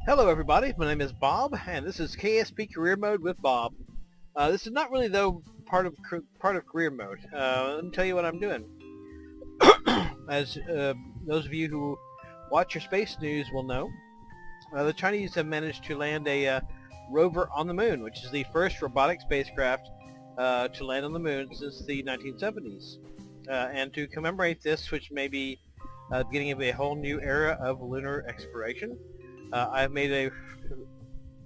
Hello everybody, my name is Bob, and this is KSP Career Mode with Bob. This is not really though part of Career Mode. Let me tell you what I'm doing. As those of you who watch your space news will know, the Chinese have managed to land a rover on the moon, which is the first robotic spacecraft to land on the moon since the 1970s. And to commemorate this, which may be the beginning of a whole new era of lunar exploration, I've made a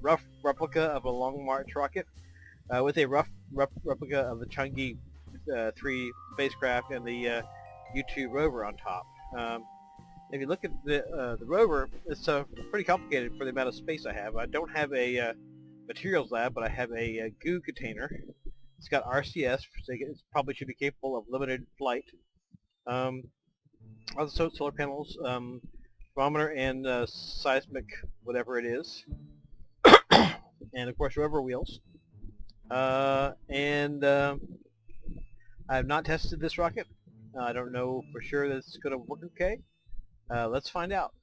rough replica of a Long March rocket with a rough replica of the Chang'e 3 spacecraft and the U-2 rover on top. If you look at the rover, it's pretty complicated for the amount of space I have. I don't have a materials lab, but I have a goo container. It's got RCS, so it probably should be capable of limited flight. Also solar panels, thermometer, and seismic whatever it is, and of course rover wheels. I have not tested this rocket. I don't know for sure that it's going to work okay. Let's find out.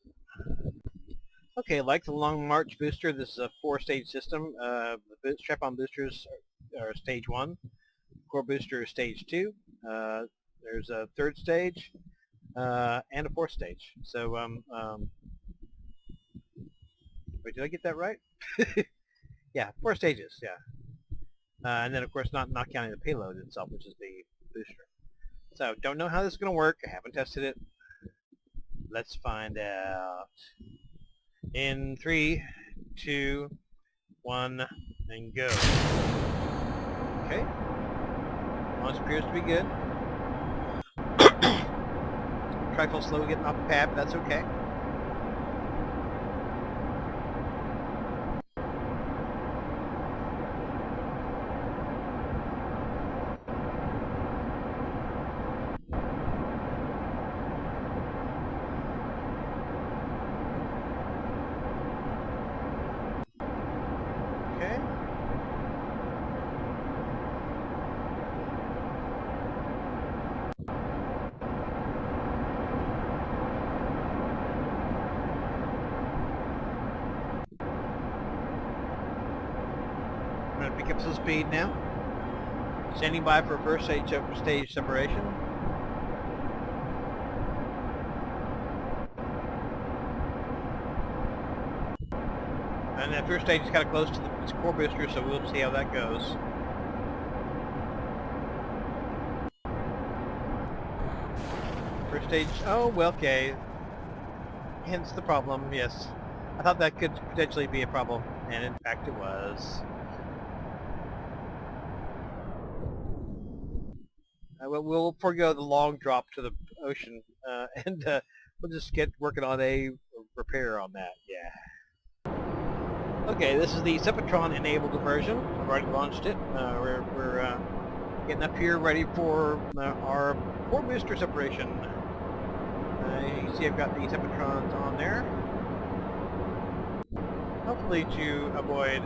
Okay, like the Long March booster, this is a 4-stage system. The strap-on boosters are stage 1. Core booster is stage 2. There's a 3rd stage and a 4th stage. So, wait, did I get that right? Yeah, 4 stages, yeah. And then, of course, not counting the payload itself, which is the booster. So, don't know how this is going to work. I haven't tested it. Let's find out. In 3, 2, 1, and go. Okay. Launch appears to be good. Trifle slow getting off the pad, but that's okay. Okay. I'm going to pick up some speed now. Standing by for first stage separation. And that first stage is kind of close to its core booster, so we'll see how that goes. First stage, oh, well, okay. Hence the problem, yes. I thought that could potentially be a problem, and in fact it was. We'll forego the long drop to the ocean, and we'll just get working on a repair on that, yeah. Okay, this is the Sepatron-enabled version. I've already launched it. We're getting up here ready for our core booster separation. You can see I've got the Sepatrons on there. Hopefully to avoid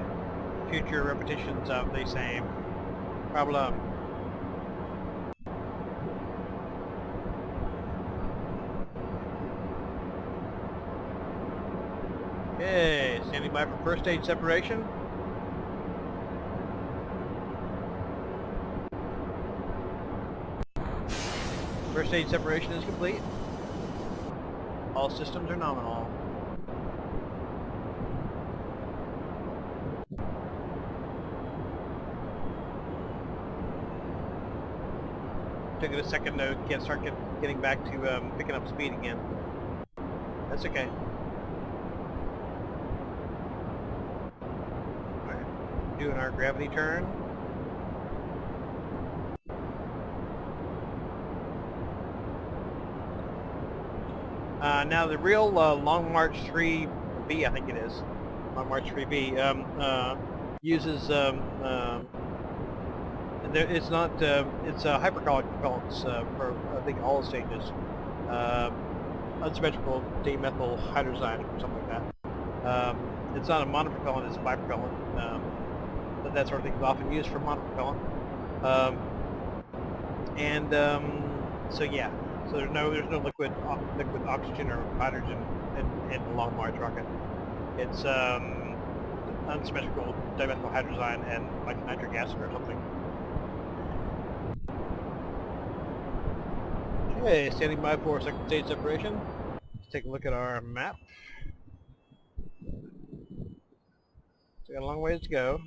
future repetitions of the same problem. Okay, standing by for first stage separation. First stage separation is complete. All systems are nominal. Took it a second to start getting back to picking up speed again. That's okay. Doing our gravity turn. Now the real Long March 3B, I think it is, Long March 3B, uses, it's not, it's hypercolic propellants for, I think, all stages. Unsymmetrical dimethyl hydrazine or something like that. It's not a monopropellant, it's a bipropellant. But that sort of thing is often used for monopropellant. So yeah, so there's no liquid oxygen or hydrogen in the Long March rocket. It's unsymmetrical dimethyl hydrazine and like nitric acid or something. Okay, standing by for second stage separation. Let's take a look at our map. So we got a long ways to go.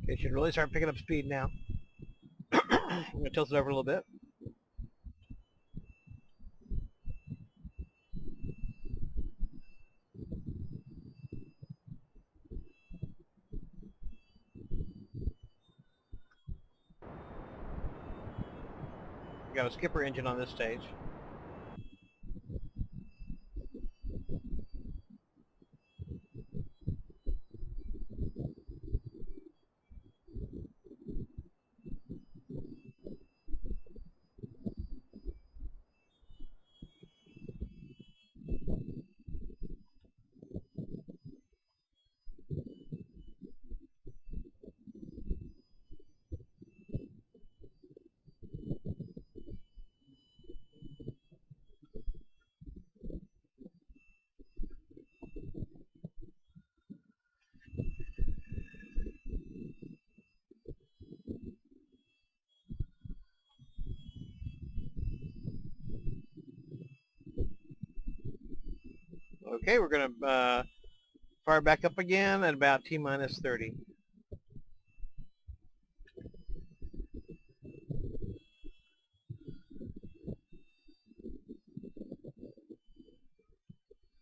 Okay, should really start picking up speed now. I'm going to tilt it over a little bit. We got a skipper engine on this stage. Okay, we're going to fire back up again at about T-minus 30.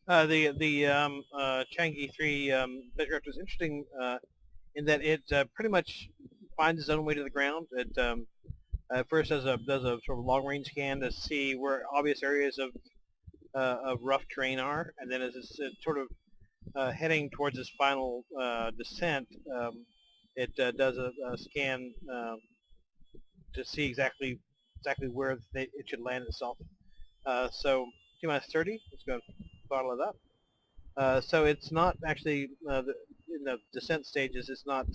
The Chang'e 3 spacecraft is interesting in that it pretty much finds its own way to the ground. It first does a sort of long-range scan to see where obvious areas of rough terrain are, and then as it's sort of heading towards its final descent, it does a scan to see exactly where it should land itself. So T-minus 30, let's go and bottle it up. So it's not actually, in the descent stages, it's not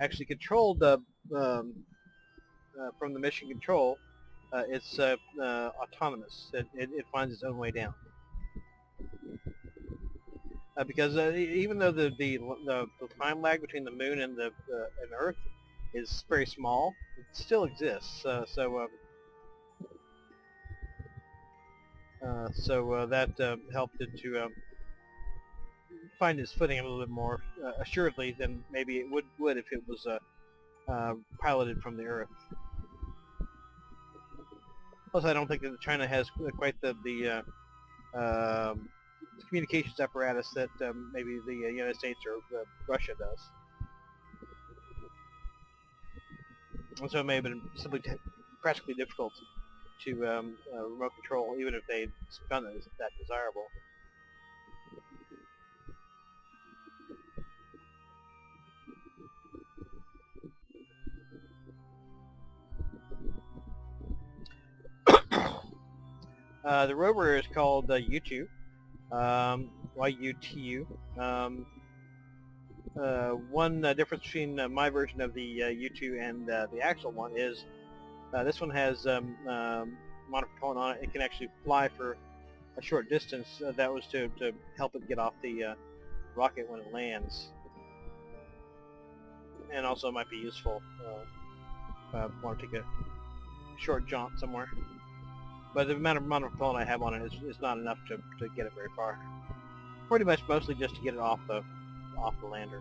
actually controlled from the mission control. It's autonomous. It finds its own way down. Because even though the time lag between the moon and and Earth is very small, it still exists. That helped it to find its footing a little bit more assuredly than maybe it would if it was piloted from the Earth. Plus, I don't think that China has quite the communications apparatus that maybe the United States or Russia does. And so it may have been simply practically difficult to remote control, even if they found that desirable. The rover is called U2, Y-U-T-U. One difference between my version of the U2 and the actual one is this one has monopropellant on it. It can actually fly for a short distance. That was to help it get off the rocket when it lands. And also might be useful if I want to take a short jaunt somewhere. But the amount of monopropellant I have on it is not enough to get it very far. Pretty much mostly just to get it off the lander.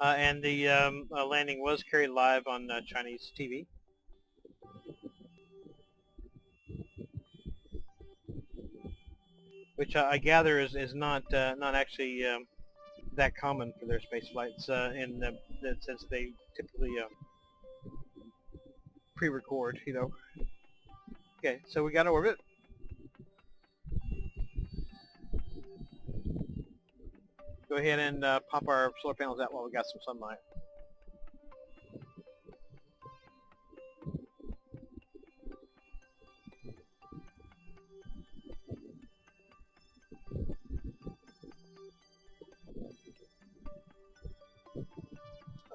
and the landing was carried live on Chinese TV. Which I gather is not actually that common for their space flights in since they typically pre-record, you know. Okay, so we got to orbit. Go ahead and pop our solar panels out while we got some sunlight.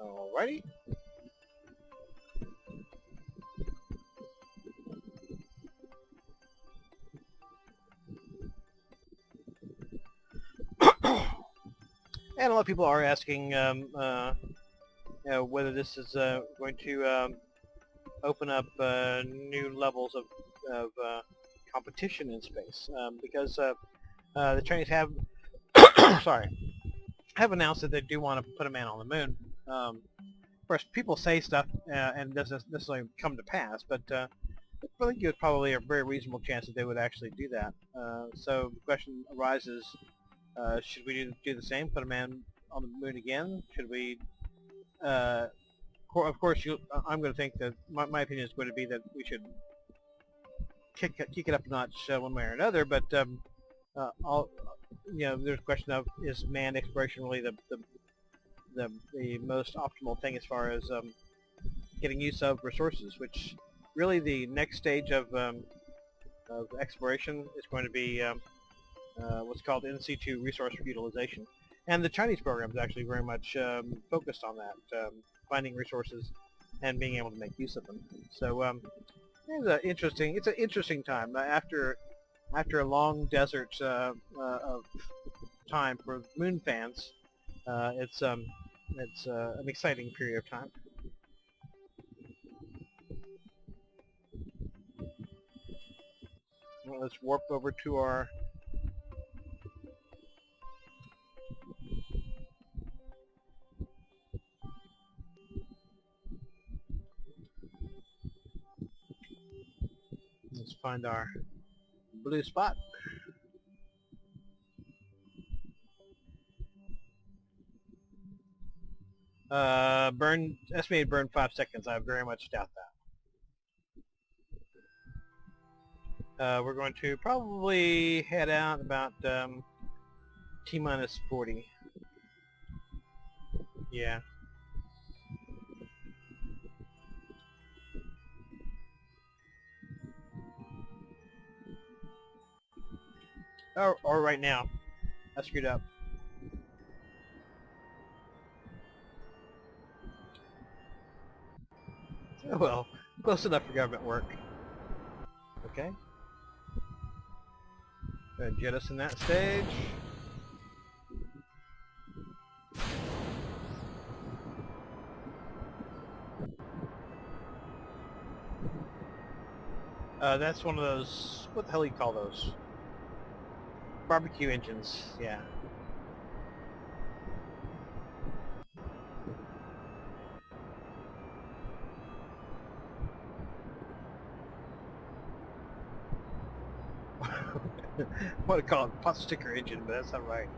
Alrighty. And a lot of people are asking you know, whether this is going to open up new levels of competition in space, because the Chinese have have announced that they do want to put a man on the moon. Of course, people say stuff and it doesn't necessarily come to pass, but I think it's probably a very reasonable chance that they would actually do that. So the question arises, should we do the same, put a man on the moon again? Should we, of course, I'm going to think that my opinion is going to be that we should kick it up a notch one way or another, but you know, there's a question of, is manned exploration really the most optimal thing as far as getting use of resources, which really the next stage of exploration is going to be what's called in situ resource utilization. And the Chinese program is actually very much focused on that, finding resources and being able to make use of them. So it's an interesting time after a long desert of time for moon fans. It's an exciting period of time. Well, let's warp over to our let's find our blue spot. Estimated burn 5 seconds. I very much doubt that. We're going to probably head out about T-minus 40. Yeah. Or right now. I screwed up. Oh well, close enough for government work. Okay. Go ahead and jettison that stage. That's one of those, what the hell do you call those? Barbecue engines, yeah. I want to call it pot sticker engine, but that's not right.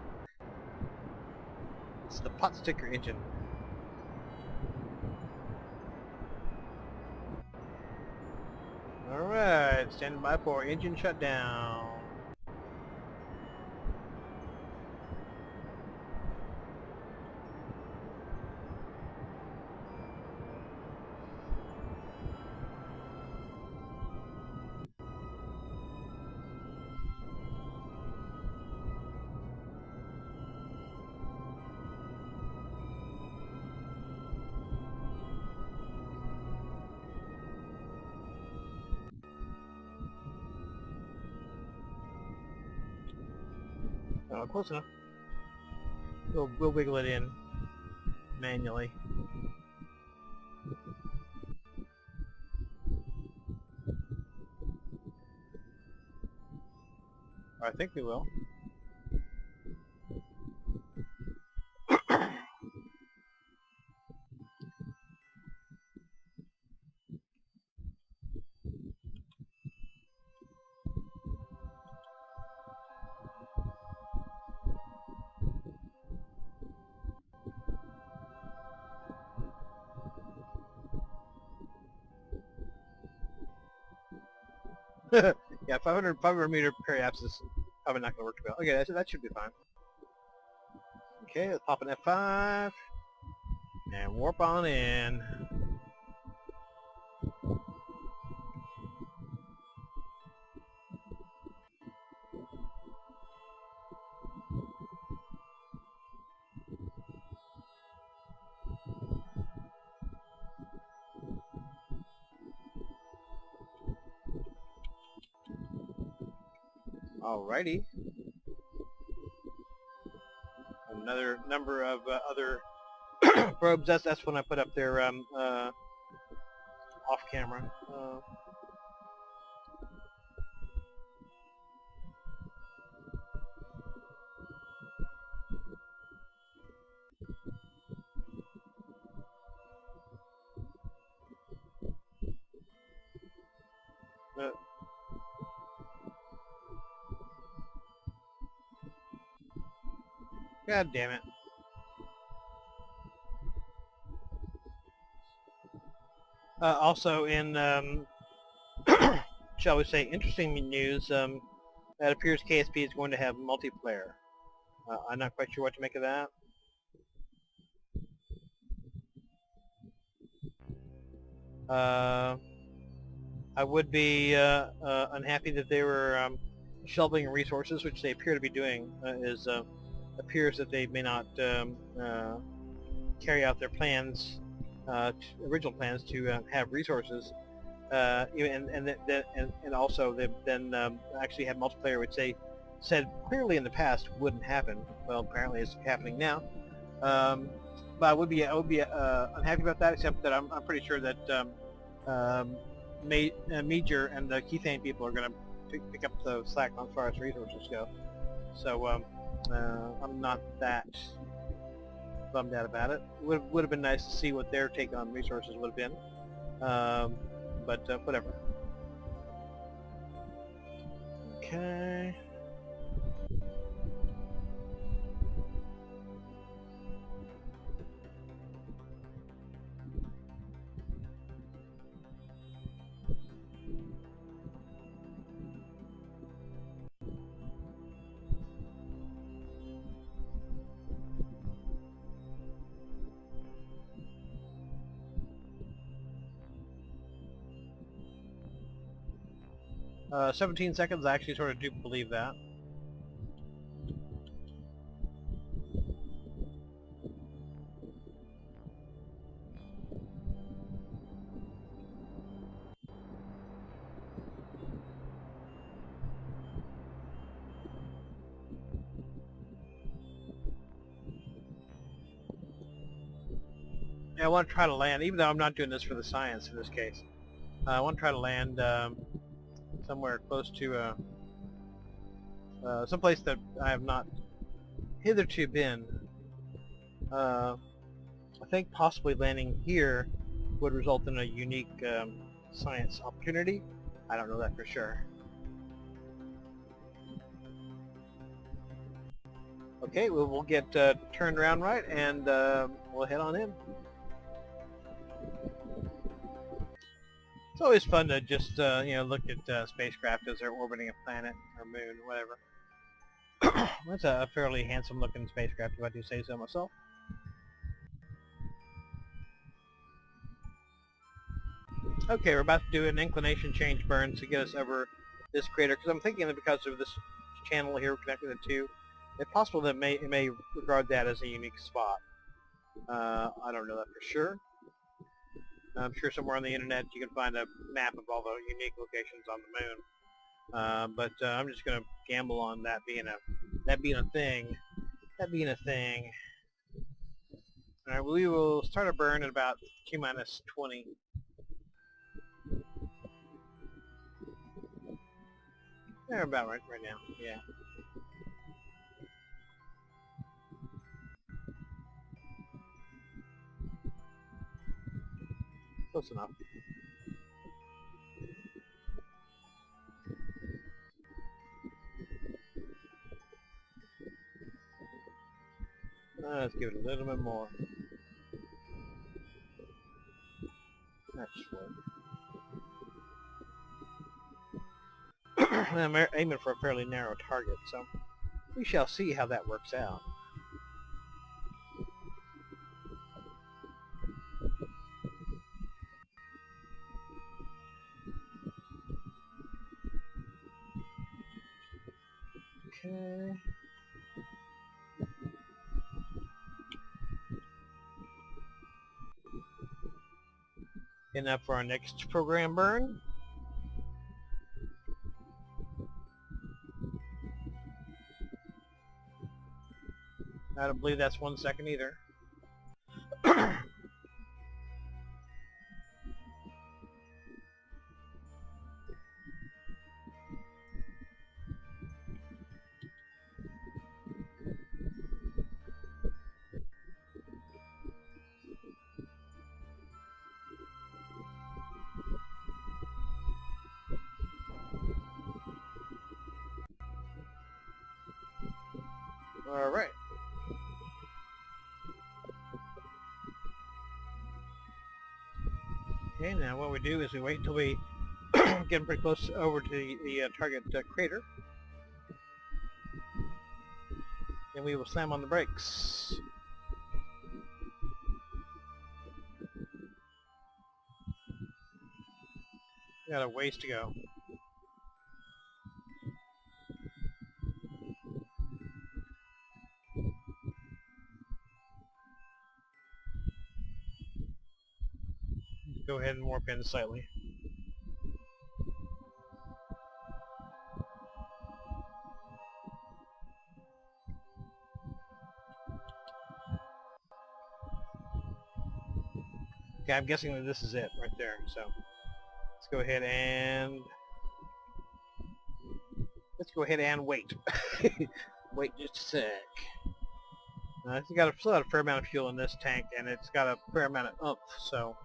It's the pot sticker engine. Alright, standing by for engine shutdown. Oh, close enough. We'll wiggle it in manually. I think we will. Yeah, 500 meter periapsis is probably not going to work too well. Okay, that should be fine. Okay, let's pop an F5 and warp on in. Alrighty. Another number of other probes. That's when I put up their off camera. Uh, God damn it. Also in, shall we say, interesting news, it appears KSP is going to have multiplayer. I'm not quite sure what to make of that. I would be unhappy that they were shelving resources, which they appear to be doing. Appears that they may not carry out their plans, original plans to have resources, and also they've then actually had multiplayer, which they said clearly in the past wouldn't happen. Well, apparently it's happening now. But I would be unhappy about that, except that I'm pretty sure that Major and the Keythane people are going to pick up the slack as far as resources go. So I'm not that bummed out about it. Would have been nice to see what their take on resources would have been, but whatever. Okay. 17 seconds, I actually sort of do believe that. Yeah, I want to try to land, even though I'm not doing this for the science in this case. I want to try to land somewhere close to someplace that I have not hitherto been. I think possibly landing here would result in a unique science opportunity. I don't know that for sure. Okay, we'll get turned around right, and we'll head on in. It's always fun to just look at spacecraft as they're orbiting a planet or moon, whatever. That's a fairly handsome-looking spacecraft, if I do say so myself. Okay, we're about to do an inclination change burn to get us over this crater, because I'm thinking that because of this channel here connecting the two, it's possible that it may regard that as a unique spot. I don't know that for sure. I'm sure somewhere on the internet you can find a map of all the unique locations on the moon. But I'm just going to gamble on that being a thing. That being a thing. All right, we will start a burn at about T-minus 20. They're about right now, yeah. Close enough. Let's give it a little bit more. That should work. I'm aiming for a fairly narrow target, so we shall see how that works out. Okay. Enough for our next program burn. I don't believe that's 1 second either. All right. Okay, now what we do is we wait until we get pretty close over to the target crater. Then we will slam on the brakes. We got a ways to go. Go ahead and warp in slightly. Okay, I'm guessing that this is it right there, so let's go ahead and wait. Wait just a sec. It's still got a fair amount of fuel in this tank, and it's got a fair amount of oomph, so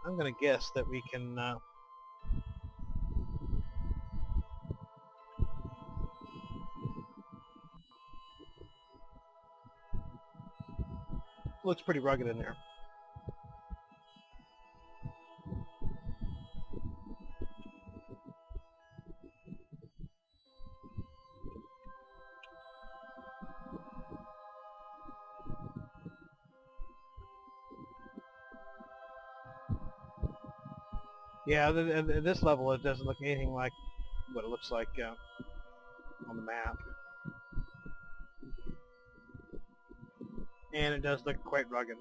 I'm going to guess that we can looks pretty rugged in there. Yeah, at this level it doesn't look anything like what it looks like on the map. And it does look quite rugged.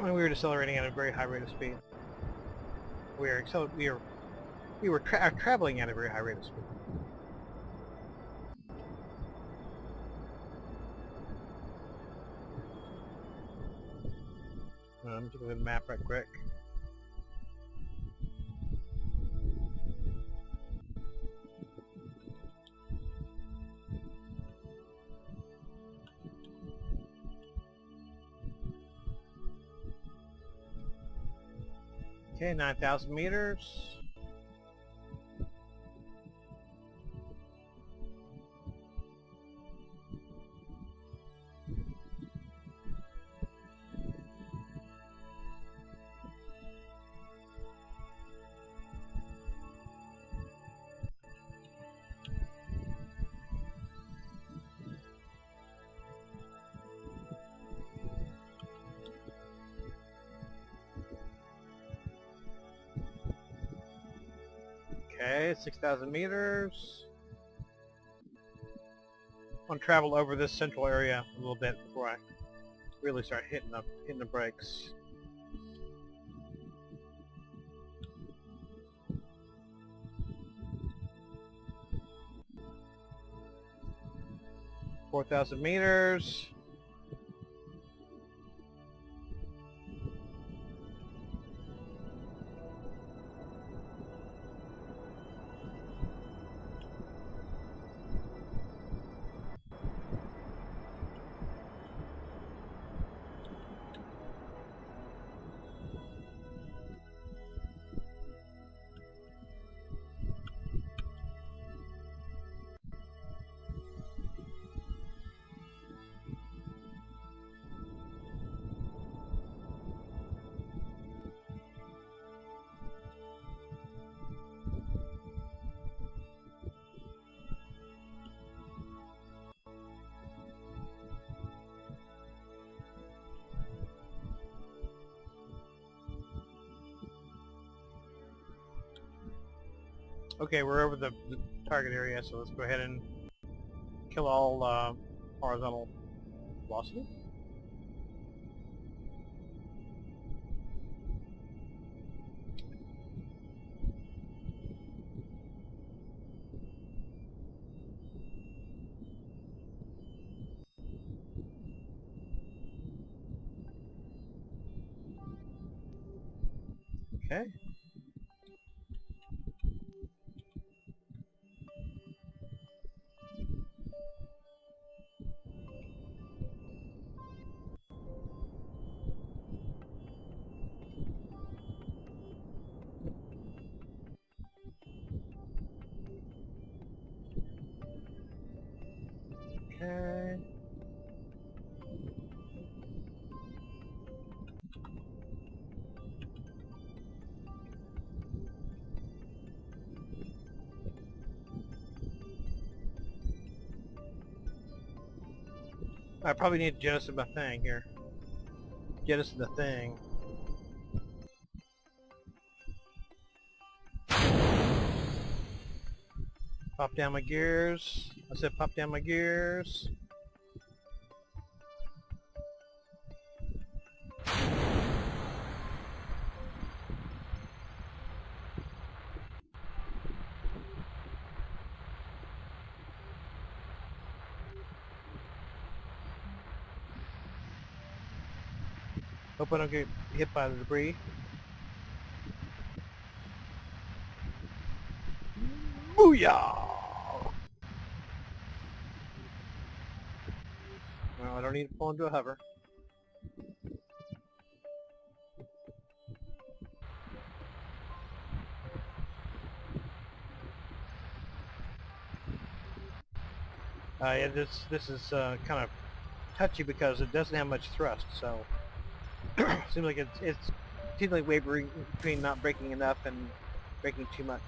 And we were decelerating at a very high rate of speed. We were traveling at a very high rate of speed. I'm looking at the map right quick. Okay, 9,000 meters. Okay, 6,000 meters. I want to travel over this central area a little bit before I really start hitting the brakes. $4,000 meters. Okay, we're over the target area, so let's go ahead and kill all horizontal velocity. Okay. Okay. I probably need to jettison my thing here. Jettison the thing. Pop down my gears. I said pop down my gears. Hope I don't get hit by the debris. Booyah! Well, I don't need to pull into a hover. Yeah, this is kind of touchy because it doesn't have much thrust, so seems like it's seems like wavering between not braking enough and braking too much.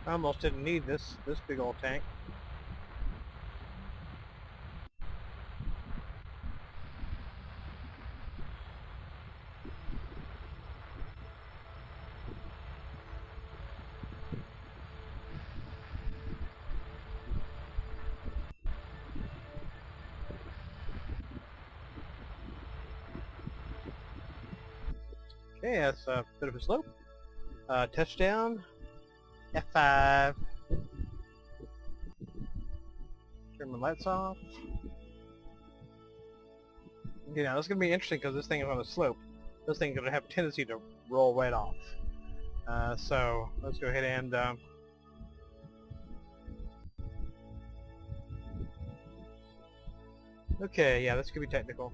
I almost didn't need this big old tank. Okay, that's a bit of a slope. Touchdown. F5. Turn my lights off. Okay, now this is going to be interesting because this thing is on a slope. This thing is going to have a tendency to roll right off. So let's go ahead and okay, yeah, this could be technical.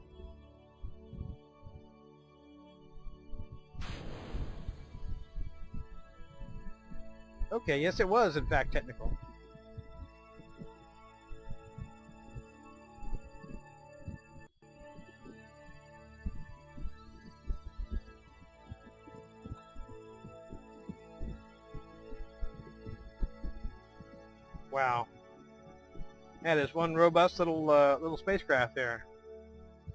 Okay, yes it was in fact technical. Wow. That is one robust little spacecraft there.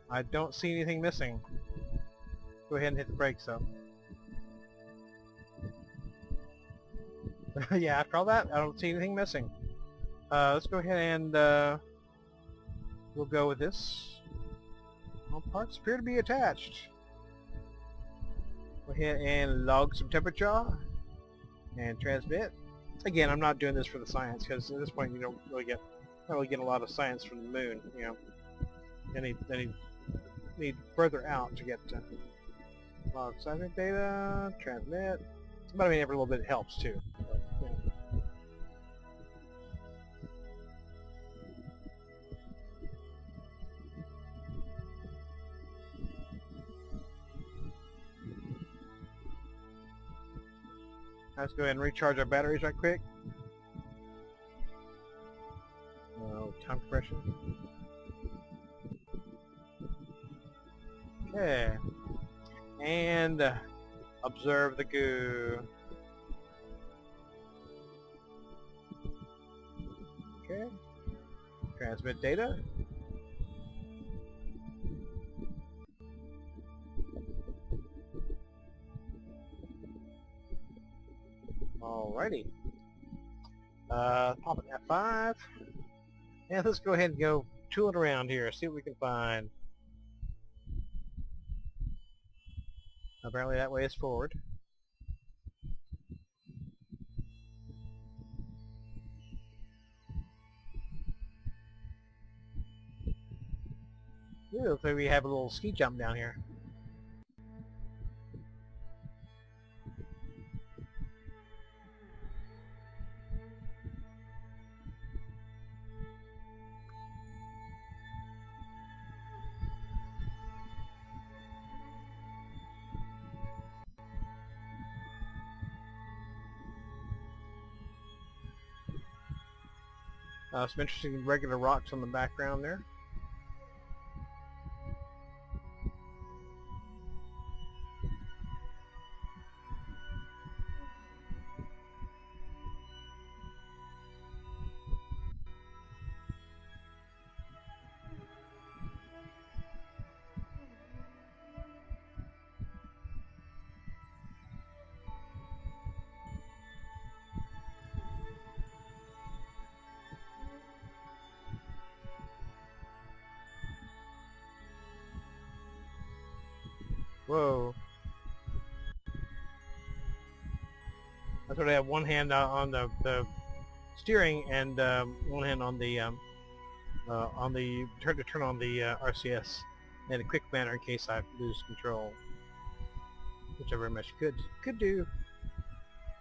I don't see anything missing. Go ahead and hit the brakes though. Yeah, after all that, I don't see anything missing. Let's go ahead and we'll go with this. All parts appear to be attached. Go ahead and log some temperature and transmit. Again, I'm not doing this for the science because at this point you don't really get a lot of science from the moon. You know, they need further out to get log seismic data, transmit. But I mean, every little bit helps too. But, you know. Let's go ahead and recharge our batteries right quick. Time compression. Okay. And observe the goo. Okay. Transmit data. Alrighty. Pop it F5. And let's go ahead and go tooling around here, see what we can find. Apparently that way is forward. Ooh, looks like we have a little ski jump down here. Some interesting regular rocks on the background there. Whoa. That's what I have one hand on the steering and one hand on the turn on the RCS in a quick manner in case I lose control, which I very much could do.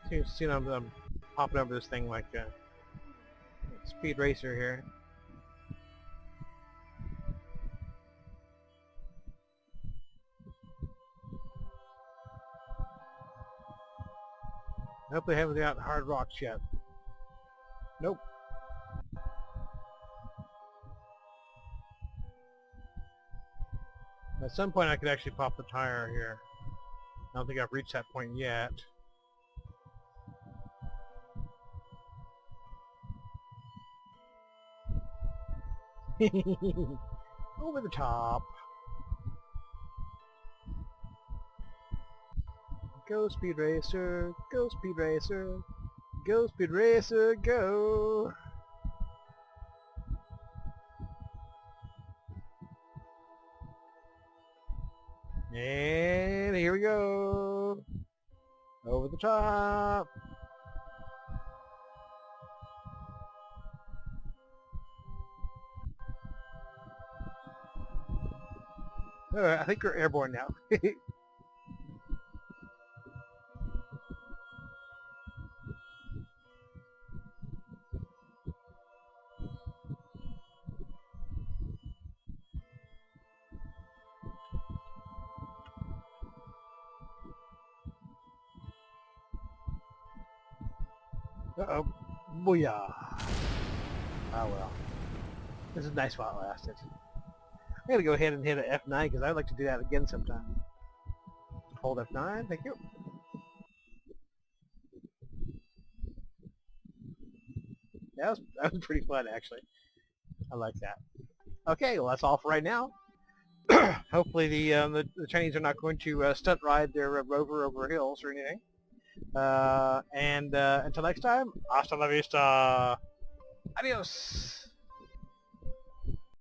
See, I'm hopping over this thing like a speed racer here. I hope they haven't got hard rocks yet. Nope. At some point I could actually pop the tire here. I don't think I've reached that point yet. Over the top. Go Speed Racer, go Speed Racer, go Speed Racer, go! And here we go! Over the top! I think we're airborne now. Uh-oh. Booyah. Ah well. This is nice while it lasted. I'm going to go ahead and hit an F9 because I'd like to do that again sometime. Hold F9, thank you. That was pretty fun actually. I like that. Okay, well that's all for right now. Hopefully the Chinese are not going to stunt ride their rover over hills or anything. And until next time, hasta la vista. Adios.